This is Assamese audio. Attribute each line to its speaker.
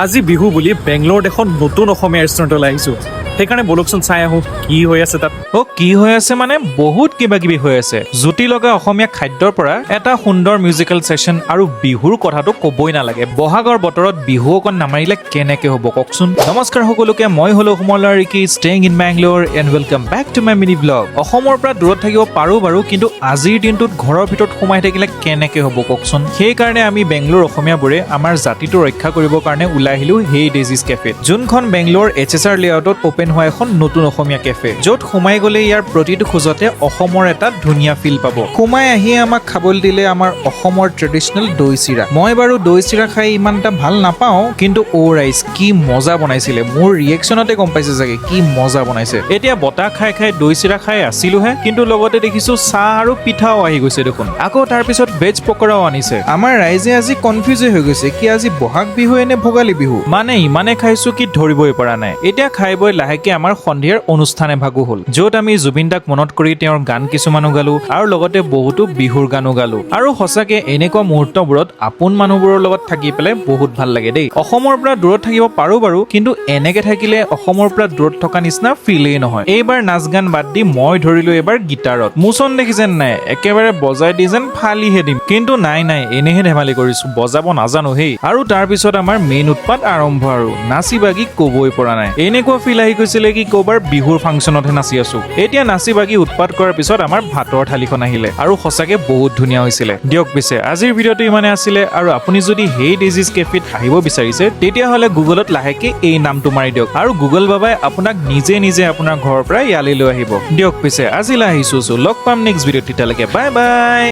Speaker 1: আজি বিহু বুলি বেংগলোৰত এখন নতুন অসমীয়া ৰেষ্টুৰেণ্টলৈ আহিছোঁ সেইকাৰণে বলকচোন চাই আহোঁ কি হৈ আছে তাত
Speaker 2: কি হৈ আছে মানে বহুত কিবা কিবি হৈ আছে জুতি লগা অসমীয়া খাদ্যৰ পৰা এটা সুন্দৰ মিউজিকেল সেশন আৰু বিহুৰ কথাটো ক'বই নালাগে বহাগৰ বতৰত বিহু অকণ নামাৰিলে কেনেকে হ'ব কওকচোন নমস্কাৰ সকলোকে মই হলো Sumala Riki staying in Bangalore and welcome back to my mini blog অসমৰ পৰা দূৰত থাকিব পাৰো বাৰু কিন্তু আজিৰ দিনটোত ঘৰৰ ভিতৰত সোমাই থাকিলে কেনেকে হ'ব কওকচোন সেইকাৰণে আমি বেংগলোৰ অসমীয়াবোৰে আমাৰ জাতিটো ৰক্ষা কৰিবৰ কাৰণে ওলাই আহিলো হেই ডেজিজ কেফেত যোনখন বেংগলোৰ HSR লেআউটত ওপেন হোৱা এখন নতুন অসমীয়া কেফে য'ত সোমাই গ'লে ইয়াৰ প্ৰতিটো খোজতে অসমৰ এটা ধুনীয়া ফিল পাব সোমাই আহি আমাক খাবলৈ দিলে আমাৰ অসমৰ ট্ৰেডিচনেল দৈ চিৰা মই বাৰু দৈ চিৰা খাই ইমান এটা ভাল নাপাওঁ কিন্তু ৰাইচ কি মজা বনাইছিলে মোৰ ৰিয়েকশ্যনতে গম পাইছে চাগে কি মজা বনাইছে এতিয়া বতাহ খাই খাই দৈ চিৰা খাই আছিলোহে কিন্তু লগতে দেখিছো চাহ আৰু পিঠাও আহি গৈছে দেখোন আকৌ তাৰপিছত ভেজ পকৰাও আনিছে আমাৰ ৰাইজে আজি কনফিউজ হৈ গৈছে কি আজি বহাগ বিহু এনে ভোগালী বিহু মানে ইমানে খাইছো কি ধৰিবই পৰা নাই এতিয়া খাই বৈ লাহেকে আমাৰ সন্ধিয়াৰ অনুষ্ঠান এভাগো হ'ল য'ত আমি জুবিন দাক মনত কৰি তেওঁৰ গান কিছুমানো গালো আৰু লগতে বহুতো বিহুৰ গানো গালো আৰু সঁচাকে এনেকুৱা মুহূৰ্তবোৰত আপোন মানুহবোৰৰ লগত থাকি পেলাই বহুত ভাল লাগে দেই অসমৰ পৰা দূৰত থাকিব পাৰো বাৰু কিন্তু এনেকে থাকিলে অসমৰ পৰা দূৰত থকা নিচিনা ফিলেই নহয় এইবাৰ নাচ গান বাদ দি মই ধৰিলো এবাৰ গিটাৰত মোচন দেখিছেন নাই একেবাৰে বজাই দি যেন ফালিহে দিম কিন্তু নাই এনেহে ধেমালি কৰিছো বজাব নাজানো হেই আৰু তাৰপিছত আমাৰ মেইন উৎপাত আৰম্ভ আৰু নাচি বাগি ক'বই পৰা নাই এনেকুৱা ফিল আহি গৈছিলে কি ক'বাৰ বিহুৰ ফাংচনতহে নাচি আছো এতিয়া নাচি বাগি উৎপাত কৰাৰ পিছত আমাৰ ভাতৰ থালিখন আহিলে আৰু সঁচাকে বহুত ধুনীয়া হৈছিলে দিয়ক পিছে আজিৰ ভিডিঅ'টো ইমানে আছিলে আৰু আপুনি যদি হেই ডেজিজ কেফেত আহিব বিচাৰিছে তেতিয়াহ'লে গুগলত লাহেকে এই নামটো মাৰি দিয়ক আৰু গুগল বাবাই আপোনাক নিজে আপোনাৰ ঘৰৰ পৰা ইয়ালৈ লৈ আহিব দিয়ক পিছে আজিলৈ আহিছো লগ পাম নেক্সট ভিডিঅ'ত তেতিয়ালৈকে বাই বাই